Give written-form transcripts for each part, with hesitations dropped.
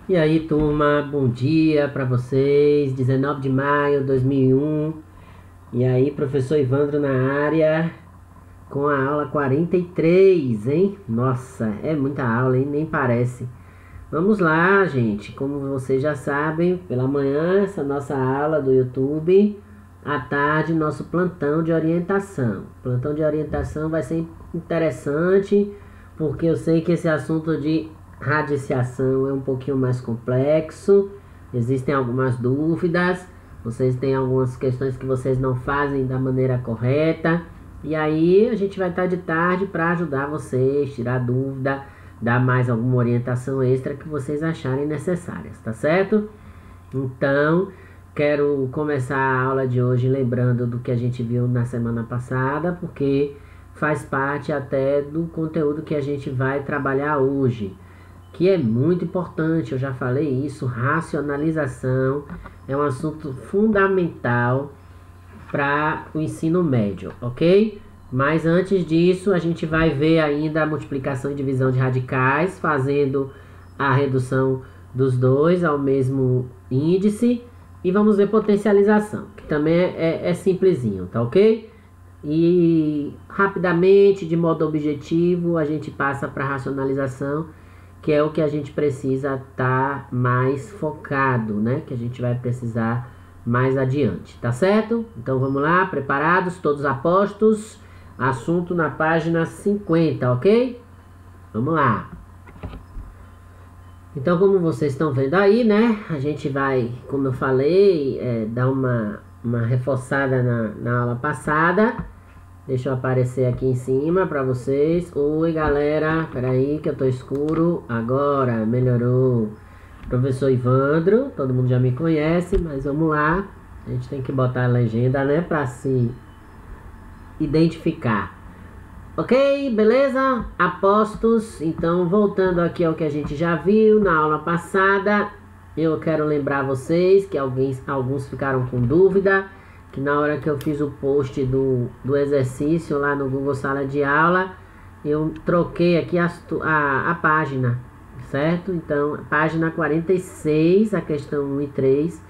E aí, turma, bom dia para vocês. 19 de maio de 2001. E aí, professor Ivandro na área com a aula 43, hein? Nossa, é muita aula, hein? Nem parece. Vamos lá, gente. Como vocês já sabem, pela manhã, essa nossa aula do YouTube. À tarde, nosso plantão de orientação. Plantão de orientação vai ser interessante, porque eu sei que esse assunto de radiciação é um pouquinho mais complexo. Existem algumas dúvidas. Vocês têm algumas questões que vocês não fazem da maneira correta. E aí, a gente vai estar de tarde para ajudar vocês, tirar dúvida, dar mais alguma orientação extra que vocês acharem necessárias, tá certo? Então, quero começar a aula de hoje lembrando do que a gente viu na semana passada, porque faz parte até do conteúdo que a gente vai trabalhar hoje, que é muito importante. Eu já falei isso, racionalização é um assunto fundamental para o ensino médio, ok? Mas antes disso, a gente vai ver ainda a multiplicação e divisão de radicais, fazendo a redução dos dois ao mesmo índice. E vamos ver potencialização, que também é simplesinho, tá ok? E rapidamente, de modo objetivo, a gente passa para racionalização, que é o que a gente precisa estar mais focado, né? Que a gente vai precisar mais adiante, tá certo? Então vamos lá, preparados, todos apostos? Assunto na página 50, ok? Vamos lá. Então, como vocês estão vendo aí, né? A gente vai, como eu falei, dar uma reforçada na aula passada. Deixa eu aparecer aqui em cima para vocês. Oi, galera. Peraí que eu tô escuro. Agora, melhorou. Professor Ivandro, todo mundo já me conhece, mas vamos lá. A gente tem que botar a legenda, né? Para se identificar. Ok, beleza? Apostos. Então, voltando aqui ao que a gente já viu na aula passada, eu quero lembrar vocês que alguns ficaram com dúvida, que na hora que eu fiz o post do exercício lá no Google Sala de Aula, eu troquei aqui a página, certo? Então, página 46, a questão 1 e 3,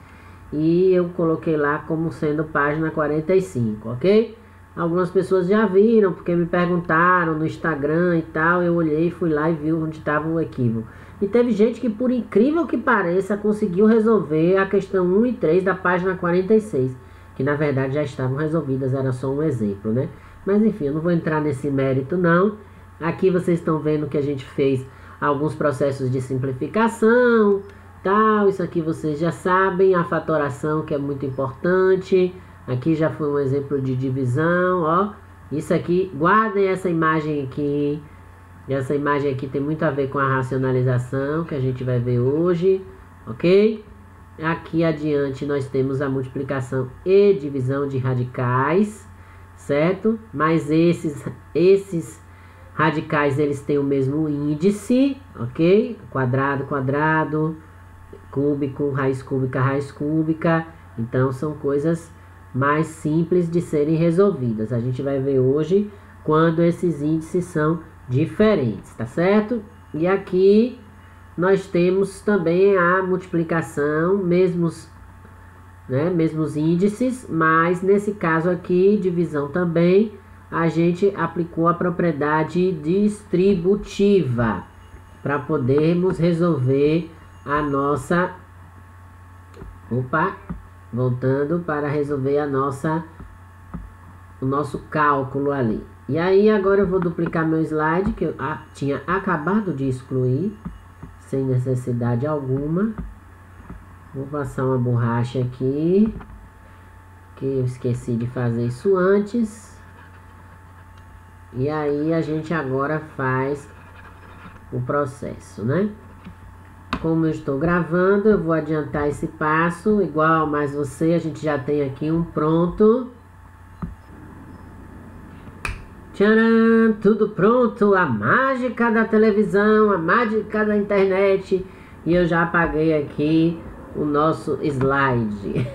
e eu coloquei lá como sendo página 45, ok? Algumas pessoas já viram, porque me perguntaram no Instagram e tal. Eu olhei, fui lá e vi onde estava o equívoco. E teve gente que, por incrível que pareça, conseguiu resolver a questão 1 e 3 da página 46. Que na verdade já estavam resolvidas, era só um exemplo, né? Mas enfim, eu não vou entrar nesse mérito não. Aqui vocês estão vendo que a gente fez alguns processos de simplificação, tal. Isso aqui vocês já sabem. A fatoração, que é muito importante. Aqui já foi um exemplo de divisão, ó. Isso aqui, guardem essa imagem aqui. Essa imagem aqui tem muito a ver com a racionalização, que a gente vai ver hoje, ok? Aqui adiante nós temos a multiplicação e divisão de radicais, certo? Mas esses radicais, eles têm o mesmo índice, ok? Quadrado, quadrado, cúbico, raiz cúbica. Então são coisas mais simples de serem resolvidas. A gente vai ver hoje quando esses índices são diferentes, tá certo? E aqui nós temos também a multiplicação, mesmos índices, mas nesse caso aqui, divisão também, a gente aplicou a propriedade distributiva para podermos resolver a nossa... Voltando para resolver o nosso cálculo ali. E aí agora eu vou duplicar meu slide, que eu tinha acabado de excluir, sem necessidade alguma. Vou passar uma borracha aqui, que eu esqueci de fazer isso antes. E aí a gente agora faz o processo, né? Como eu estou gravando, eu vou adiantar esse passo, igual mais você, a gente já tem aqui um pronto. Tcharam, tudo pronto, a mágica da televisão, a mágica da internet. E eu já apaguei aqui o nosso slide.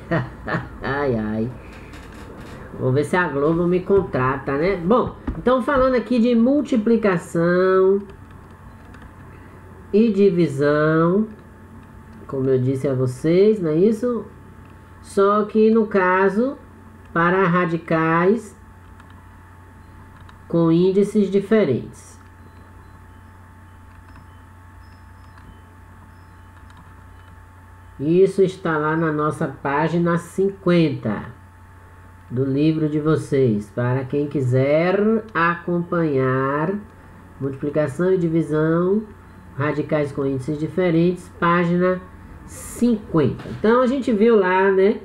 Ai, ai. Vou ver se a Globo me contrata, né? Bom, então falando aqui de multiplicação e divisão, como eu disse a vocês, não é isso? Só que no caso, para radicais com índices diferentes. Isso está lá na nossa página 50 do livro de vocês, para quem quiser acompanhar multiplicação e divisão, radicais com índices diferentes, página 50. Então a gente viu lá, né?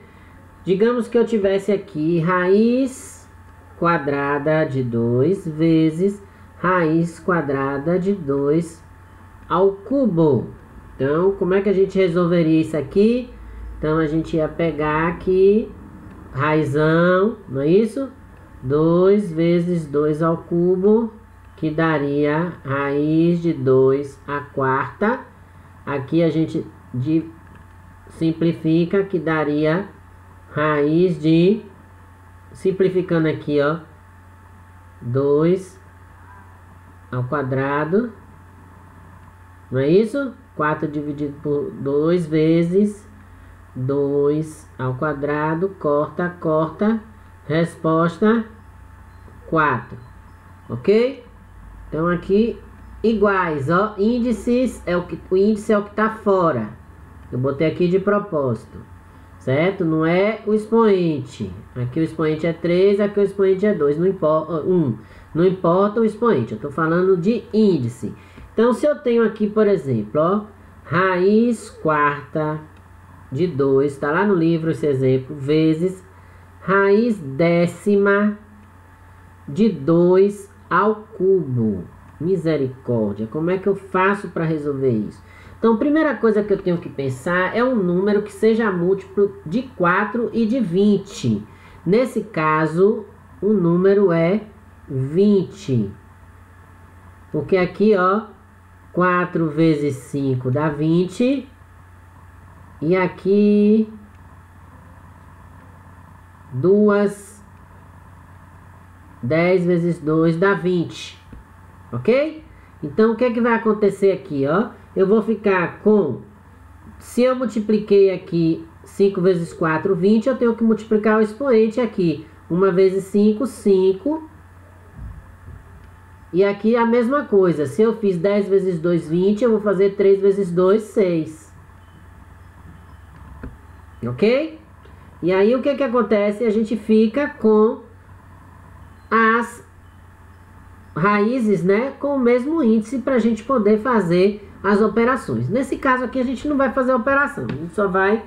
Digamos que eu tivesse aqui raiz quadrada de 2 vezes raiz quadrada de 2 ao cubo. Então, como é que a gente resolveria isso aqui? Então, a gente ia pegar aqui raizão, não é isso? 2 vezes 2 ao cubo, que daria raiz de 2 à quarta. Aqui a gente simplifica, que daria raiz de, simplificando aqui, ó, 2 ao quadrado, não é isso? 4 dividido por 2 vezes 2 ao quadrado, corta, corta, resposta 4, ok? Então aqui iguais, ó, índices, o índice é o que está fora, eu botei aqui de propósito, certo? Não é o expoente, aqui o expoente é 3, aqui o expoente é 2, não importa, 1, não importa o expoente, eu estou falando de índice. Então, se eu tenho aqui, por exemplo, ó, raiz quarta de 2, está lá no livro esse exemplo, vezes raiz décima de 2 ao cubo. Misericórdia, como é que eu faço para resolver isso? Então, a primeira coisa que eu tenho que pensar é um número que seja múltiplo de 4 e de 20. Nesse caso, o número é 20. Porque aqui, ó, 4 vezes 5 dá 20. E aqui 10 vezes 2 dá 20. Ok? Então, o que é que vai acontecer aqui, ó? Eu vou ficar com... Se eu multipliquei aqui 5 vezes 4, 20, eu tenho que multiplicar o expoente aqui. 1 vezes 5, 5. E aqui a mesma coisa, se eu fiz 10 vezes 2, 20, eu vou fazer 3 vezes 2, 6. Ok? E aí o que que acontece? A gente fica com as raízes, né, com o mesmo índice para a gente poder fazer as operações. Nesse caso aqui a gente não vai fazer a operação, a gente só vai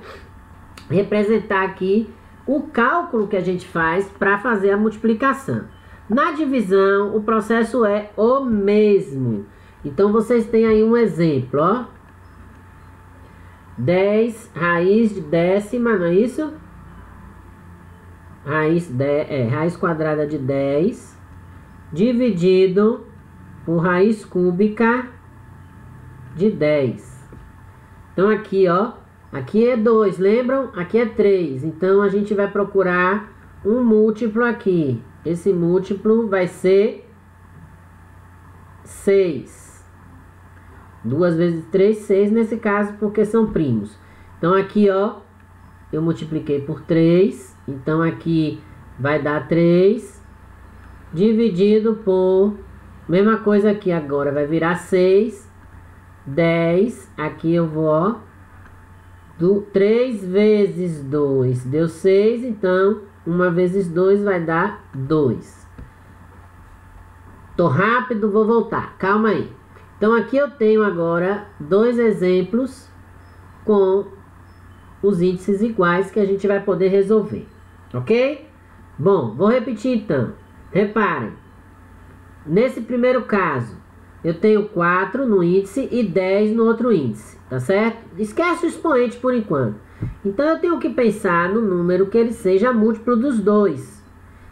representar aqui o cálculo que a gente faz para fazer a multiplicação. Na divisão, o processo é o mesmo. Então, vocês têm aí um exemplo, ó. 10 raiz de décima, não é isso? Raiz quadrada de 10 dividido por raiz cúbica de 10. Então, aqui, ó. Aqui é 2, lembram? Aqui é 3. Então, a gente vai procurar um múltiplo aqui. Esse múltiplo vai ser 6. 2 vezes 3, 6 nesse caso, porque são primos. Então aqui, ó, eu multipliquei por 3. Então aqui vai dar 3. Dividido por... Mesma coisa aqui agora, vai virar 6. 10. Aqui eu vou, ó. 3 vezes 2 deu 6, então... 1 vezes 2 vai dar 2. Tô rápido, vou voltar. Calma aí. Então, aqui eu tenho agora 2 exemplos com os índices iguais que a gente vai poder resolver. Ok? Bom, vou repetir então. Reparem. Nesse primeiro caso, eu tenho 4 no índice e 10 no outro índice. Tá certo? Esquece o expoente por enquanto. Então, eu tenho que pensar no número que ele seja múltiplo dos dois.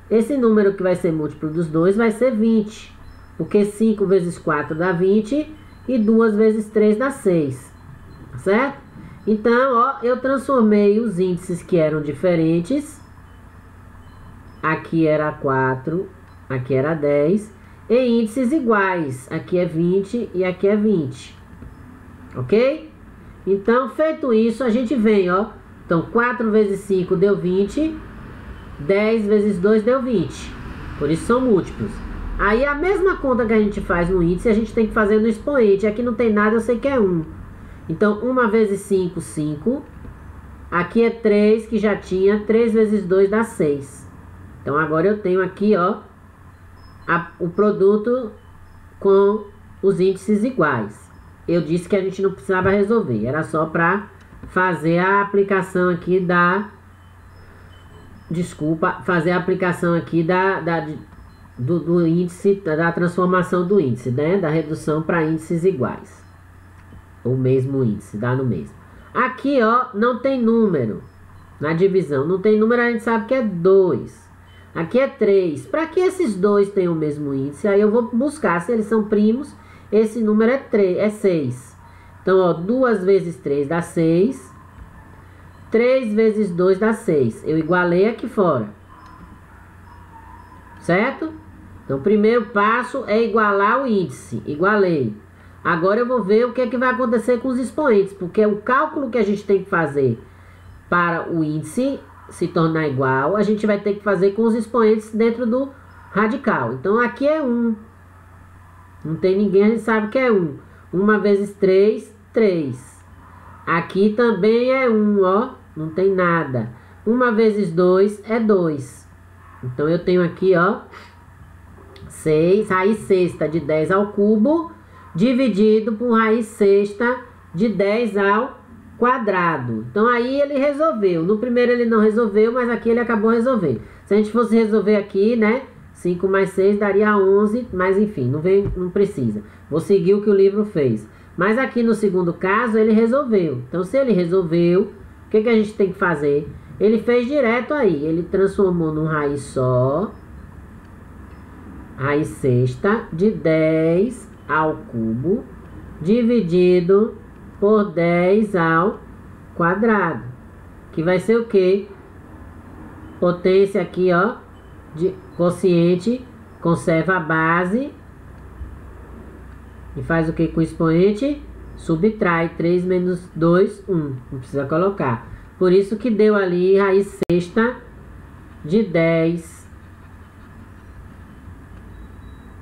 Esse número que vai ser múltiplo dos dois vai ser 20. Porque 5 vezes 4 dá 20 e 2 vezes 3 dá 6. Certo? Então, ó, eu transformei os índices que eram diferentes. Aqui era 4, aqui era 10. Em índices iguais. Aqui é 20 e aqui é 20. Ok? Então, feito isso, a gente vem, ó. Então, 4 vezes 5 deu 20. 10 vezes 2 deu 20. Por isso são múltiplos. Aí, a mesma conta que a gente faz no índice, a gente tem que fazer no expoente. Aqui não tem nada, eu sei que é 1. Então, 1 vezes 5, 5. Aqui é 3, que já tinha. 3 vezes 2 dá 6. Então, agora eu tenho aqui, ó, o produto com os índices iguais. Eu disse que a gente não precisava resolver. Era só para fazer a aplicação aqui da... Desculpa, fazer a aplicação aqui do índice, da transformação do índice, né? Da redução para índices iguais. O mesmo índice, dá no mesmo. Aqui, ó, não tem número. Na divisão, não tem número, a gente sabe que é 2. Aqui é 3. Para que esses dois tenham o mesmo índice, aí eu vou buscar, se eles são primos, esse número é 3, é 6. Então, ó, 2 vezes 3 dá 6. 3 vezes 2 dá 6. Eu igualei aqui fora. Certo? Então, o primeiro passo é igualar o índice. Igualei. Agora eu vou ver o que é que vai acontecer com os expoentes, porque o cálculo que a gente tem que fazer para o índice se tornar igual, a gente vai ter que fazer com os expoentes dentro do radical. Então, aqui é 1. Não tem ninguém, a gente sabe que é 1. 1 vezes 3, 3. Aqui também é 1, ó. Não tem nada. 1 vezes 2 é 2. Então, eu tenho aqui, ó, 6, raiz sexta de 10 ao cubo, dividido por raiz sexta de 10 ao quadrado. Então, aí ele resolveu. No primeiro ele não resolveu, mas aqui ele acabou resolvendo. Se a gente fosse resolver aqui, né? 5 mais 6 daria 11, mas enfim, não precisa. Vou seguir o que o livro fez. Mas aqui no segundo caso, ele resolveu. Então, se ele resolveu, o que a gente tem que fazer? Ele fez direto aí. Ele transformou num raiz só. Raiz sexta de 10 ao cubo, dividido por 10 ao quadrado. Que vai ser o quê? Potência aqui, ó, de quociente, conserva a base. E faz o que com o expoente? Subtrai 3 menos 2, 1. Não precisa colocar. Por isso que deu ali raiz sexta de 10.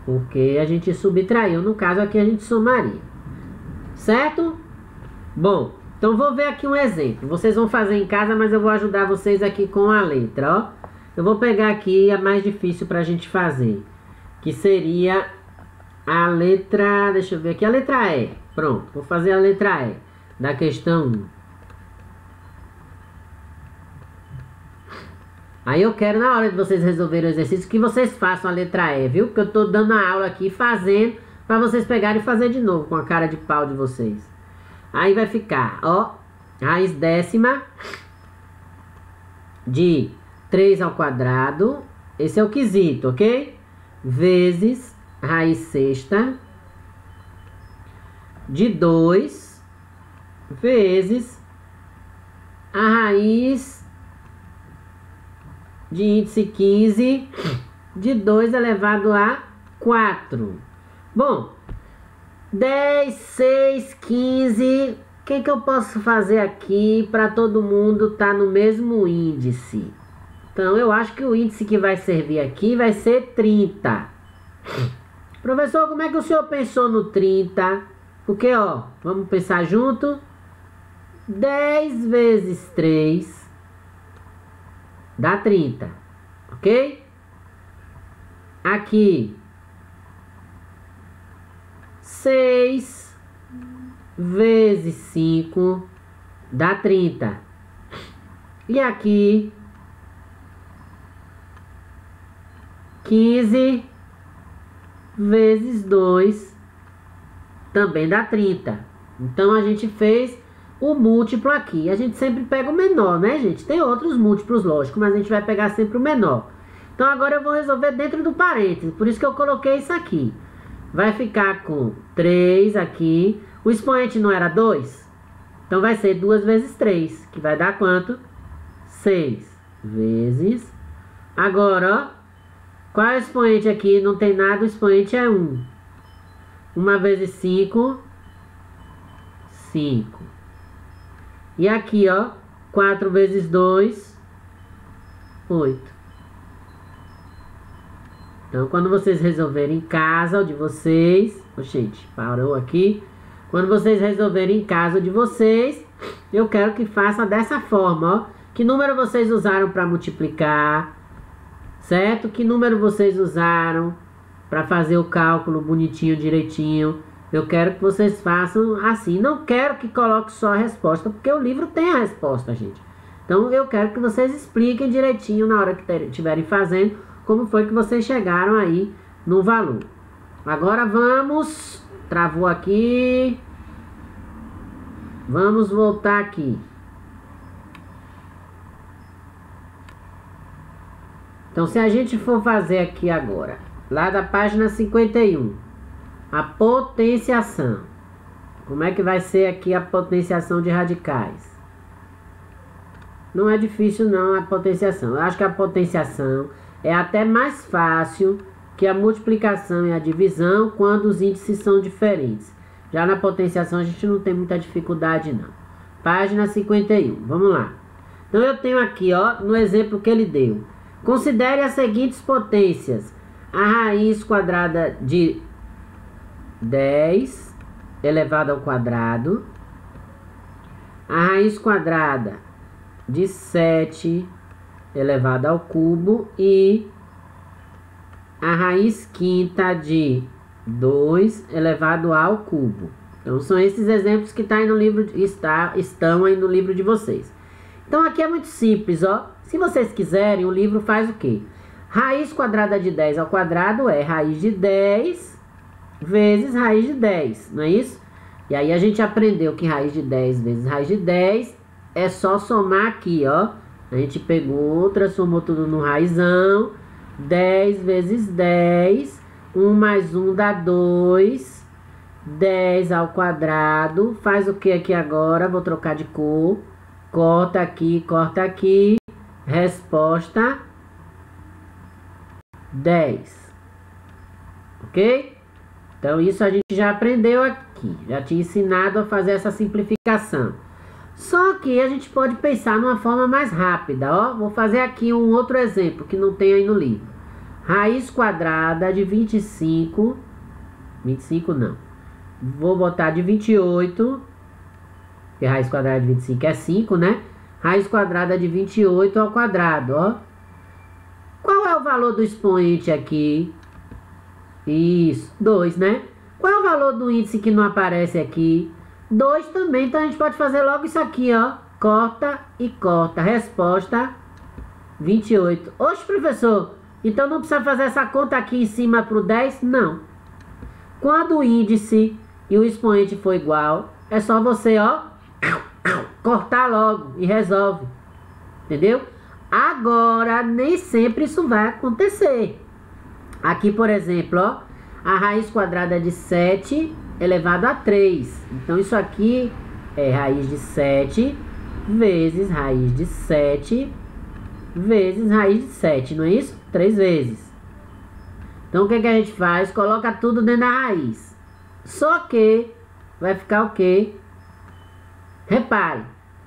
Porque a gente subtraiu. No caso aqui a gente somaria. Certo? Bom, então vou ver aqui um exemplo. Vocês vão fazer em casa, mas eu vou ajudar vocês aqui com a letra, ó. Eu vou pegar aqui a mais difícil pra gente fazer. Que seria a letra... Deixa eu ver aqui. A letra E. Pronto, vou fazer a letra E da questão 1. Aí eu quero, na hora de vocês resolverem o exercício, que vocês façam a letra E, viu? Porque eu tô dando a aula aqui, fazendo, pra vocês pegarem e fazer de novo, com a cara de pau de vocês. Aí vai ficar, ó, raiz décima de 3 ao quadrado. Esse é o quesito, ok? Vezes raiz sexta de 2 vezes a raiz de índice 15 de 2 elevado a 4. Bom, 10, 6, 15. O que eu posso fazer aqui para todo mundo estar no mesmo índice? Então, eu acho que o índice que vai servir aqui vai ser 30. Professor, como é que o senhor pensou no 30? Porque, ó, vamos pensar junto. 10 vezes 3 dá 30, ok? Aqui, 6 vezes 5 dá 30. E aqui, 15 vezes 2 também dá 30. Então, a gente fez o múltiplo aqui. A gente sempre pega o menor, né, gente? Tem outros múltiplos, lógico, mas a gente vai pegar sempre o menor. Então, agora eu vou resolver dentro do parênteses. Por isso que eu coloquei isso aqui. Vai ficar com 3 aqui. O expoente não era 2? Então, vai ser 2 vezes 3, que vai dar quanto? 6 vezes... Agora, ó. Qual é o expoente aqui? Não tem nada, o expoente é 1. 1 vezes 5... 5. E aqui, ó, 4 vezes 2, 8. Então, quando vocês resolverem em casa, o de vocês... Oh, gente, parou aqui. Quando vocês resolverem em casa de vocês, eu quero que faça dessa forma, ó. Que número vocês usaram para multiplicar, certo? Que número vocês usaram para fazer o cálculo bonitinho, direitinho. Eu quero que vocês façam assim. Não quero que coloque só a resposta, porque o livro tem a resposta, gente. Então, eu quero que vocês expliquem direitinho na hora que estiverem fazendo, como foi que vocês chegaram aí no valor. Agora vamos... Travou aqui. Vamos voltar aqui. Então, se a gente for fazer aqui agora, lá da página 51, a potenciação. Como é que vai ser aqui a potenciação de radicais? Não é difícil não a potenciação. Eu acho que a potenciação é até mais fácil que a multiplicação e a divisão quando os índices são diferentes. Já na potenciação a gente não tem muita dificuldade não. Página 51, vamos lá. Então eu tenho aqui, ó, no exemplo que ele deu. Considere as seguintes potências. A raiz quadrada de 10 elevado ao quadrado. A raiz quadrada de 7 elevado ao cubo. E a raiz quinta de 2 elevado ao cubo. Então são esses exemplos que aí no livro, estão aí no livro de vocês. Então aqui é muito simples, ó. Se vocês quiserem, o livro faz o quê? Raiz quadrada de 10 ao quadrado é raiz de 10 vezes raiz de 10, não é isso? E aí a gente aprendeu que raiz de 10 vezes raiz de 10 é só somar aqui, ó. A gente pegou, transformou tudo no raizão. 10 vezes 10, 1 mais 1 dá 2, 10 ao quadrado, faz o que aqui agora? Vou trocar de cor, corta aqui, resposta 10, ok? Então isso a gente já aprendeu aqui, já tinha ensinado a fazer essa simplificação. Só que a gente pode pensar numa forma mais rápida, ó. Vou fazer aqui um outro exemplo que não tem aí no livro. Raiz quadrada de 25 não. Vou botar de 28, porque raiz quadrada de 25 é 5, né? Raiz quadrada de 28 ao quadrado, ó. Qual é o valor do expoente aqui? Isso, 2, né? Qual é o valor do índice que não aparece aqui? 2 também, então a gente pode fazer logo isso aqui, ó. Corta e corta. Resposta 28. Oxe, professor, então não precisa fazer essa conta aqui em cima para o 10? Não. Quando o índice e o expoente for igual, é só você, ó, cortar logo e resolve. Entendeu? Agora, nem sempre isso vai acontecer. Aqui, por exemplo, ó, a raiz quadrada de 7 elevado a 3. Então, isso aqui é raiz de 7 vezes raiz de 7 vezes raiz de 7, não é isso? 3 vezes. Então, o que a gente faz? Coloca tudo dentro da raiz. Só que vai ficar o quê? Repare.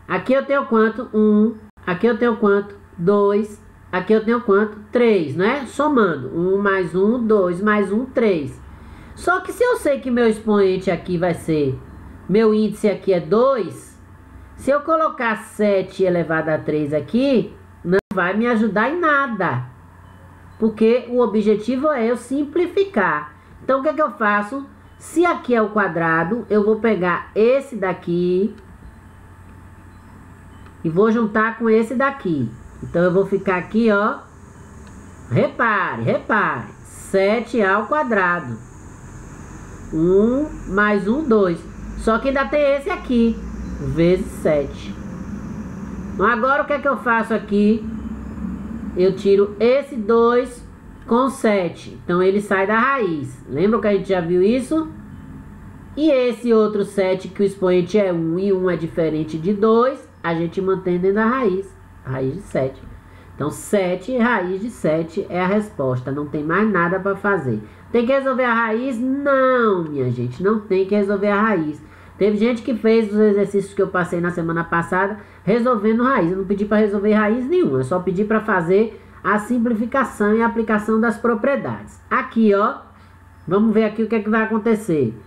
Aqui eu tenho quanto? 1. Aqui eu tenho quanto? 2. Aqui eu tenho quanto? 3, não é? Somando. 1 mais 1, 2 mais 1, 3. Só que se eu sei que meu expoente aqui vai ser... Meu índice aqui é 2. Se eu colocar 7 elevado a 3 aqui, não vai me ajudar em nada. Porque o objetivo é eu simplificar. Então, o que eu faço? Se aqui é o quadrado, eu vou pegar esse daqui e vou juntar com esse daqui. Então, eu vou ficar aqui, ó. Repare. 7 ao quadrado. 1 mais 1, 2. Só que ainda tem esse aqui, vezes 7. Então, agora o que eu faço aqui? Eu tiro esse 2 com 7. Então, ele sai da raiz. Lembra que a gente já viu isso? E esse outro 7, que o expoente é 1 e 1 é diferente de 2, a gente mantém dentro da raiz. Raiz de 7. Então, 7 raiz de 7 é a resposta. Não tem mais nada para fazer. Tem que resolver a raiz? Não, minha gente. Não tem que resolver a raiz. Teve gente que fez os exercícios que eu passei na semana passada resolvendo raiz. Eu não pedi para resolver raiz nenhuma, eu só pedi para fazer a simplificação e a aplicação das propriedades. Aqui, ó, vamos ver aqui o que é que vai acontecer.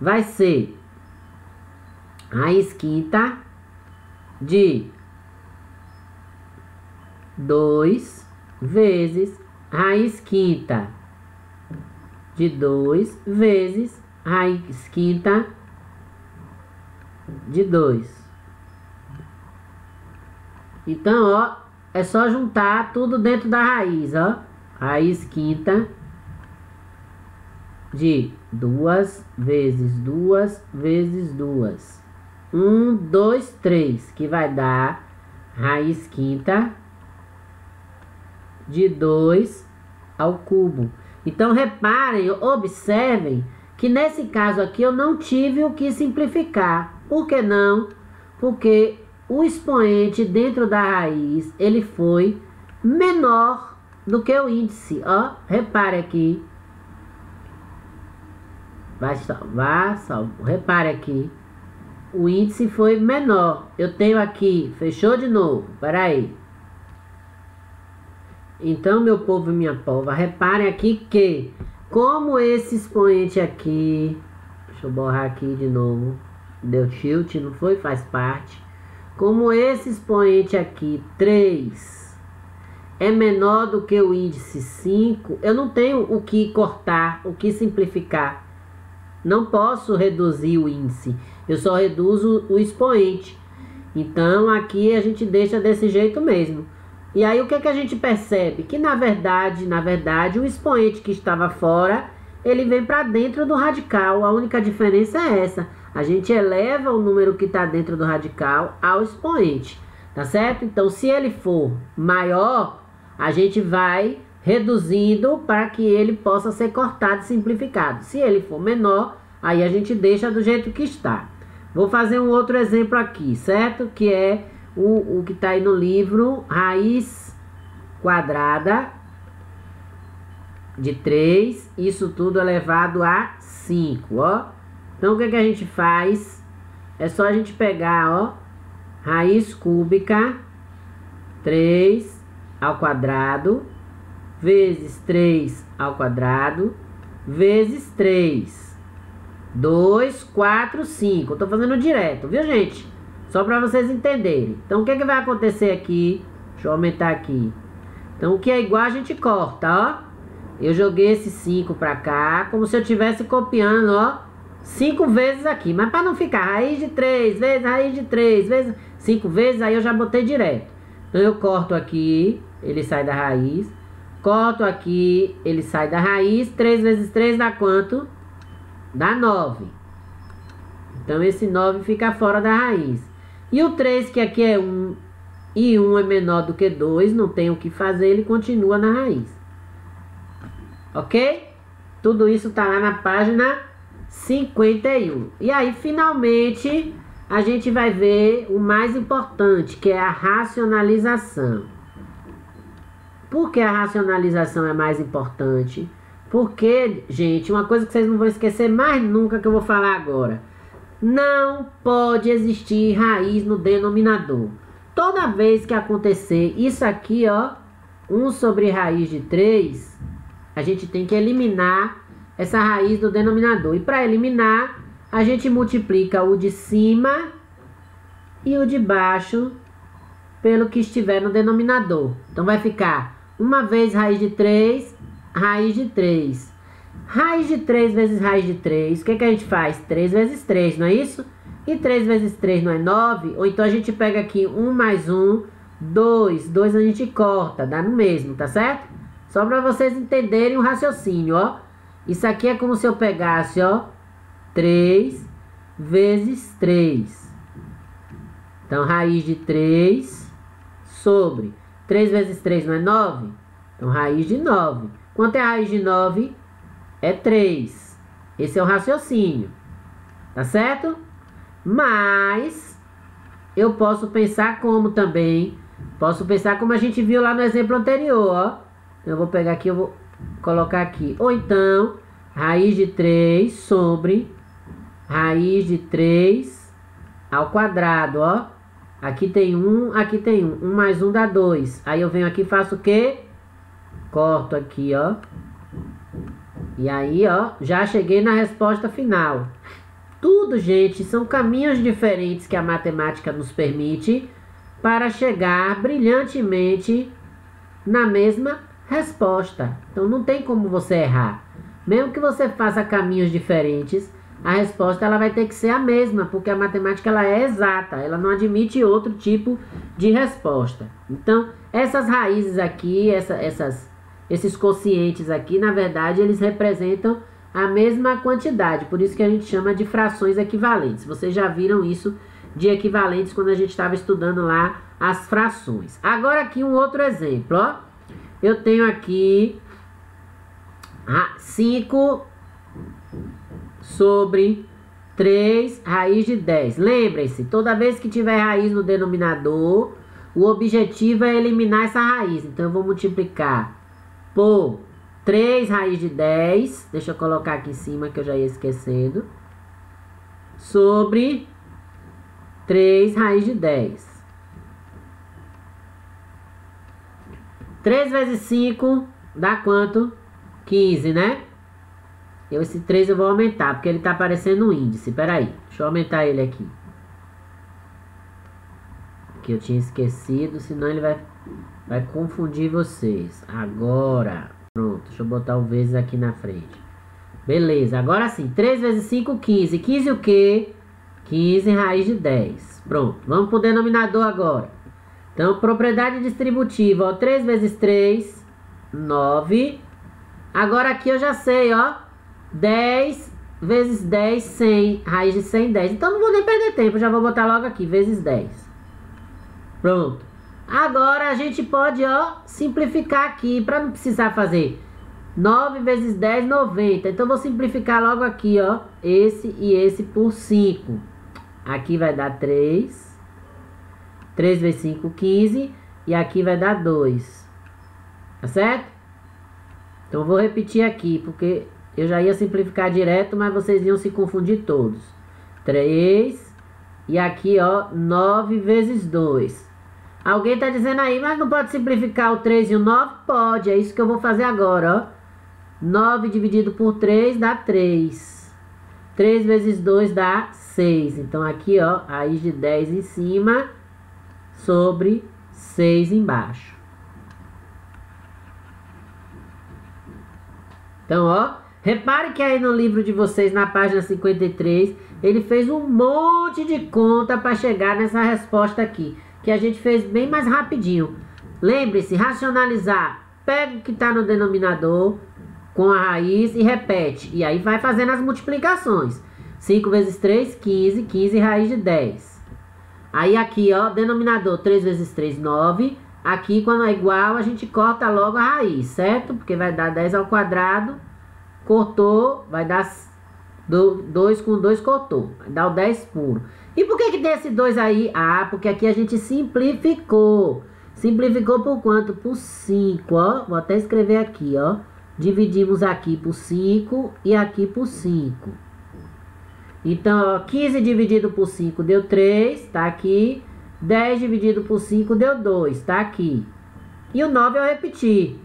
Vai ser raiz quinta de 2 vezes raiz quinta de 2 vezes raiz quinta de 2. Então, ó, é só juntar tudo dentro da raiz, ó. Raiz quinta de 2 vezes 2 vezes 2. 1, 2, 3, que vai dar raiz quinta de 2 ao cubo. Então, reparem, observem que nesse caso aqui eu não tive o que simplificar. Por que não? Porque o expoente dentro da raiz, ele foi menor do que o índice. Ó, repare aqui. Vai salvar, salvo. Repare aqui. O índice foi menor. Eu tenho aqui, fechou de novo, peraí. Então, meu povo e minha pova, reparem aqui que, como esse expoente aqui, deixa eu borrar aqui de novo, deu tilt, não foi? Faz parte. Como esse expoente aqui, 3, é menor do que o índice 5, eu não tenho o que cortar, o que simplificar. Não posso reduzir o índice, eu só reduzo o expoente. Então, aqui a gente deixa desse jeito mesmo. E aí, o que é que a gente percebe? Que, na verdade, o expoente que estava fora, ele vem para dentro do radical. A única diferença é essa. A gente eleva o número que está dentro do radical ao expoente, tá certo? Então, se ele for maior, a gente vai reduzindo para que ele possa ser cortado e simplificado. Se ele for menor, aí a gente deixa do jeito que está. Vou fazer um outro exemplo aqui, certo? Que é o que está aí no livro, raiz quadrada de 3, isso tudo elevado a 5, ó. Então, o que que a gente faz? É só a gente pegar, ó, raiz cúbica, 3 ao quadrado, vezes 3 ao quadrado, vezes 3. 2, 4, 5. Eu tô fazendo direto, viu, gente? Só para vocês entenderem. Então, o que que vai acontecer aqui? Deixa eu aumentar aqui. Então, o que é igual a gente corta, ó. Eu joguei esse 5 para cá, como se eu estivesse copiando, ó, 5 vezes aqui. Mas para não ficar raiz de 3 vezes, raiz de 3 vezes, 5 vezes, aí eu já botei direto. Então, eu corto aqui, ele sai da raiz. Corto aqui, ele sai da raiz. 3 vezes 3 dá quanto? Dá 9. Então, esse 9 fica fora da raiz. E o 3, que aqui é 1, e 1 é menor do que 2, não tem o que fazer, ele continua na raiz. Ok? Tudo isso está lá na página 51. E aí, finalmente, a gente vai ver o mais importante, que é a racionalização. Por que a racionalização é mais importante? Porque, gente, uma coisa que vocês não vão esquecer mais nunca que eu vou falar agora. Não pode existir raiz no denominador. Toda vez que acontecer isso aqui, ó, 1 sobre raiz de 3, a gente tem que eliminar essa raiz do denominador. E para eliminar, a gente multiplica o de cima e o de baixo pelo que estiver no denominador. Então vai ficar 1 vez raiz de 3, raiz de 3. Raiz de 3 vezes raiz de 3, o que que a gente faz? 3 vezes 3, não é isso? E 3 vezes 3 não é 9? Ou então a gente pega aqui 1 mais 1, 2. 2 a gente corta, dá no mesmo, tá certo? Só para vocês entenderem o raciocínio, ó. Isso aqui é como se eu pegasse, ó, 3 vezes 3. Então, raiz de 3 sobre 3 vezes 3 não é 9? Então, raiz de 9. Quanto é a raiz de 9? É 3. Esse é o raciocínio. Tá certo? Mas eu posso pensar como também. Posso pensar como a gente viu lá no exemplo anterior, ó. Eu vou pegar aqui, eu vou colocar aqui. Ou então, raiz de 3 sobre raiz de 3 ao quadrado, ó. Aqui tem 1, aqui tem 1. 1 mais 1 dá 2. Aí eu venho aqui e faço o quê? Corto aqui, ó. E aí, ó, já cheguei na resposta final. Tudo, gente, são caminhos diferentes que a matemática nos permite para chegar brilhantemente na mesma resposta. Então não tem como você errar. Mesmo que você faça caminhos diferentes, a resposta ela vai ter que ser a mesma, porque a matemática ela é exata, ela não admite outro tipo de resposta. Então, essas raízes aqui, esses quocientes aqui, na verdade, eles representam a mesma quantidade, por isso que a gente chama de frações equivalentes. Vocês já viram isso de equivalentes quando a gente estava estudando lá as frações. Agora aqui um outro exemplo, ó. Eu tenho aqui 5 sobre 3 raiz de 10. Lembrem-se, toda vez que tiver raiz no denominador, o objetivo é eliminar essa raiz. Então eu vou multiplicar por 3 raiz de 10, deixa eu colocar aqui em cima que eu já ia esquecendo, sobre 3 raiz de 10. 3 vezes 5 dá quanto? 15, né? Esse 3 eu vou aumentar, porque ele tá aparecendo um índice. Pera aí, deixa eu aumentar ele aqui. Que eu tinha esquecido, senão ele vai confundir vocês. Agora, pronto, deixa eu botar o vezes aqui na frente. Beleza, agora sim, 3 vezes 5, 15. 15 o quê? 15 raiz de 10. Pronto, vamos pro denominador agora. Então, propriedade distributiva, ó, 3 vezes 3, 9. Agora aqui eu já sei, ó, 10 vezes 10, 100. Raiz de 100, 10. Então não vou nem perder tempo, já vou botar logo aqui, vezes 10. Pronto. Agora a gente pode, ó, simplificar aqui, para não precisar fazer 9 vezes 10, 90. Então vou simplificar logo aqui, ó, esse e esse por 5. Aqui vai dar 3. 3 vezes 5, 15. E aqui vai dar 2. Tá certo? Então eu vou repetir aqui, porque eu já ia simplificar direto, mas vocês iam se confundir todos. 3. E aqui, ó, 9 vezes 2. Alguém tá dizendo aí, mas não pode simplificar o 3 e o 9? Pode, é isso que eu vou fazer agora, ó. 9 dividido por 3 dá 3. 3 vezes 2 dá 6. Então aqui, ó, raiz de 10 em cima sobre 6 embaixo. Então, ó, repare que aí no livro de vocês, na página 53, ele fez um monte de conta para chegar nessa resposta aqui, que a gente fez bem mais rapidinho. Lembre-se, racionalizar. Pega o que está no denominador com a raiz e repete. E aí vai fazendo as multiplicações. 5 vezes 3, 15. 15 raiz de 10. Aí aqui, ó, denominador 3 vezes 3, 9. Aqui, quando é igual, a gente corta logo a raiz, certo? Porque vai dar 10 ao quadrado. Cortou, vai dar 2 com 2, cortou. Vai dar o 10 puro. E por que tem esse 2 aí? Ah, porque aqui a gente simplificou. Simplificou por quanto? Por 5, ó. Vou até escrever aqui, ó. Dividimos aqui por 5 e aqui por 5. Então, ó, 15 dividido por 5 deu 3, tá aqui. 10 dividido por 5 deu 2, tá aqui. E o 9 eu repeti.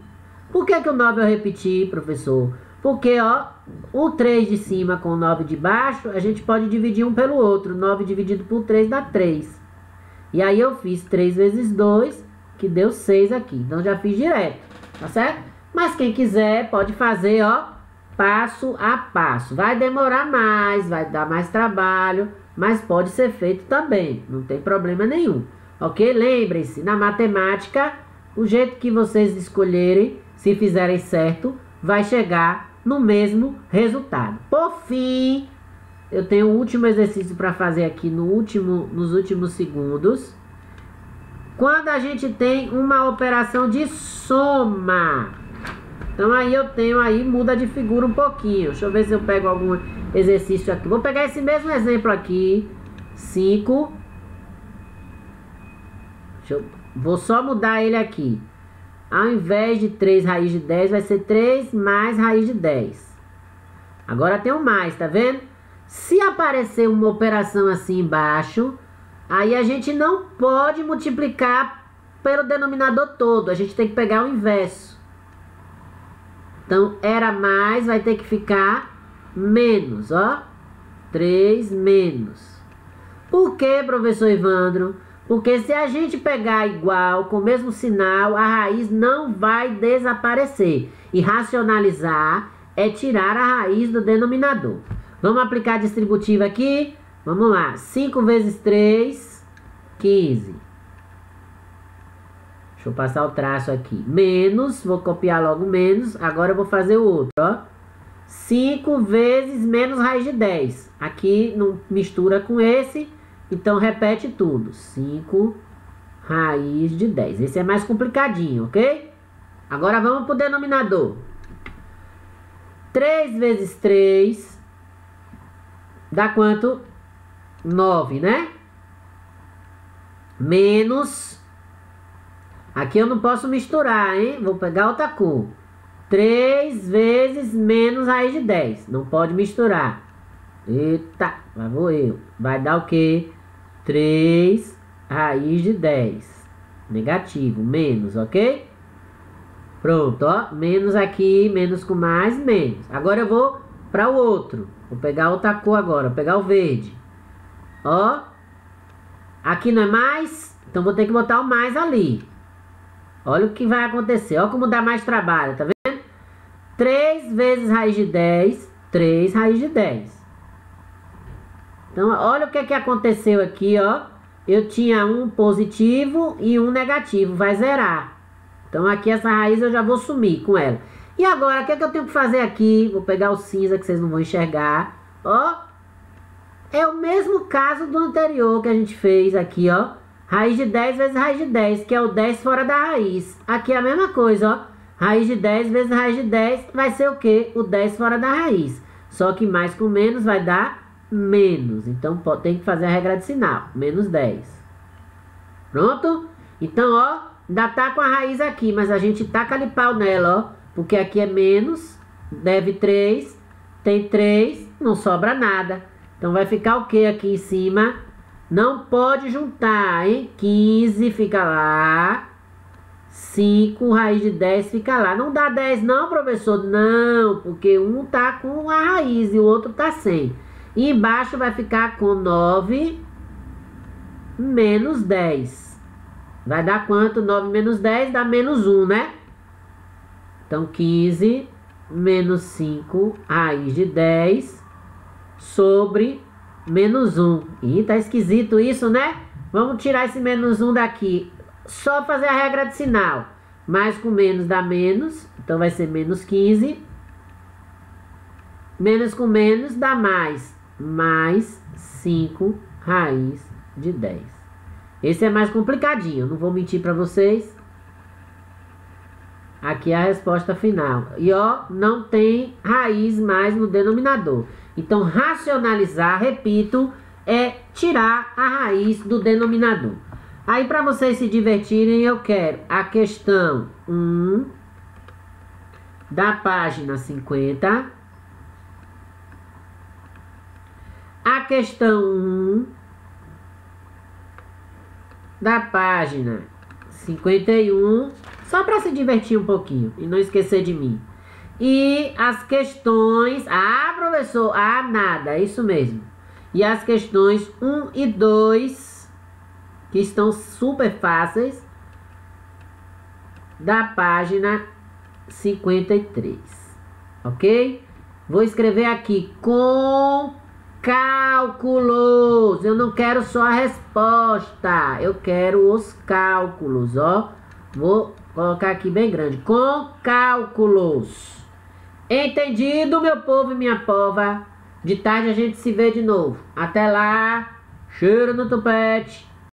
Por que o 9 eu repeti, professor? Porque, ó, o 3 de cima com o 9 de baixo, a gente pode dividir um pelo outro. 9 dividido por 3 dá 3. E aí eu fiz 3 vezes 2, que deu 6 aqui. Então já fiz direto, tá certo? Mas quem quiser pode fazer, ó, passo a passo. Vai demorar mais, vai dar mais trabalho, mas pode ser feito também. Não tem problema nenhum, ok? Lembrem-se, na matemática, o jeito que vocês escolherem, se fizerem certo, vai chegar no mesmo resultado. Por fim, eu tenho o último exercício para fazer aqui nos últimos segundos. Quando a gente tem uma operação de soma, então aí eu tenho aí, muda de figura um pouquinho. Deixa eu ver se eu pego algum exercício aqui. Vou pegar esse mesmo exemplo aqui. 5. Vou só mudar ele aqui. Ao invés de 3 raiz de 10, vai ser 3 mais raiz de 10. Agora tem um mais, tá vendo? Se aparecer uma operação assim embaixo, aí a gente não pode multiplicar pelo denominador todo. A gente tem que pegar o inverso. Então, era mais, vai ter que ficar menos, ó. 3 menos. Por que, professor Evandro? Porque se a gente pegar igual, com o mesmo sinal, a raiz não vai desaparecer. E racionalizar é tirar a raiz do denominador. Vamos aplicar a distributiva aqui? Vamos lá. 5 vezes 3, 15. Deixa eu passar o traço aqui. Menos, vou copiar logo menos. Agora eu vou fazer o outro, ó. 5 vezes menos raiz de 10. Aqui não mistura com esse, então repete tudo. 5 raiz de 10. Esse é mais complicadinho, ok? Agora vamos para o denominador. 3 vezes 3 dá quanto? 9, né? Menos... Aqui eu não posso misturar, hein? Vou pegar outra cor. 3 vezes menos raiz de 10. Não pode misturar. Eita, lá vou eu. Vai dar o quê? 3 raiz de 10. Negativo, menos, ok? Pronto, ó. Menos aqui, menos com mais, menos. Agora eu vou para o outro. Vou pegar outra cor agora. Vou pegar o verde. Ó. Aqui não é mais, então vou ter que botar o mais ali. Olha o que vai acontecer. Olha como dá mais trabalho, tá vendo? 3 vezes raiz de 10, 3 raiz de 10. Então, olha o que aconteceu aqui, ó. Eu tinha um positivo e um negativo, vai zerar. Então, aqui essa raiz eu já vou sumir com ela. E agora, o que eu tenho que fazer aqui? Vou pegar o cinza que vocês não vão enxergar. Ó, é o mesmo caso do anterior que a gente fez aqui, ó. Raiz de 10 vezes raiz de 10, que é o 10 fora da raiz. Aqui é a mesma coisa, ó. Raiz de 10 vezes raiz de 10 vai ser o quê? O 10 fora da raiz. Só que mais com menos vai dar menos. Então, tem que fazer a regra de sinal. Menos 10. Pronto? Então, ó, ainda tá com a raiz aqui, mas a gente taca ali pau nela, ó. Porque aqui é menos, deve 3, tem 3, não sobra nada. Então, vai ficar o quê aqui em cima? Não pode juntar, hein? 15 fica lá. 5 raiz de 10 fica lá. Não dá 10 não, professor? Não, porque um tá com a raiz e o outro tá sem. E embaixo vai ficar com 9 menos 10. Vai dar quanto? 9 menos 10 dá menos 1, né? Então 15 menos 5 raiz de 10 sobre menos 1. Ih, tá esquisito isso, né? Vamos tirar esse menos 1 daqui. Só fazer a regra de sinal. Mais com menos dá menos. Então vai ser menos 15. Menos com menos dá mais. Mais 5 raiz de 10. Esse é mais complicadinho. Não vou mentir pra vocês. Aqui é a resposta final. E ó, não tem raiz mais no denominador. Então, racionalizar, repito, é tirar a raiz do denominador. Aí, para vocês se divertirem, eu quero a questão 1 da página 50. A questão 1 da página 51. Só para se divertir um pouquinho e não esquecer de mim. E as questões... Ah, professor, ah, nada, é isso mesmo. E as questões 1 e 2, que estão super fáceis, da página 53. Ok? Vou escrever aqui com cálculos. Eu não quero só a resposta, eu quero os cálculos, ó. Vou colocar aqui bem grande. Com cálculos. Entendido, meu povo e minha pova? De tarde a gente se vê de novo. Até lá. Cheiro no tupete.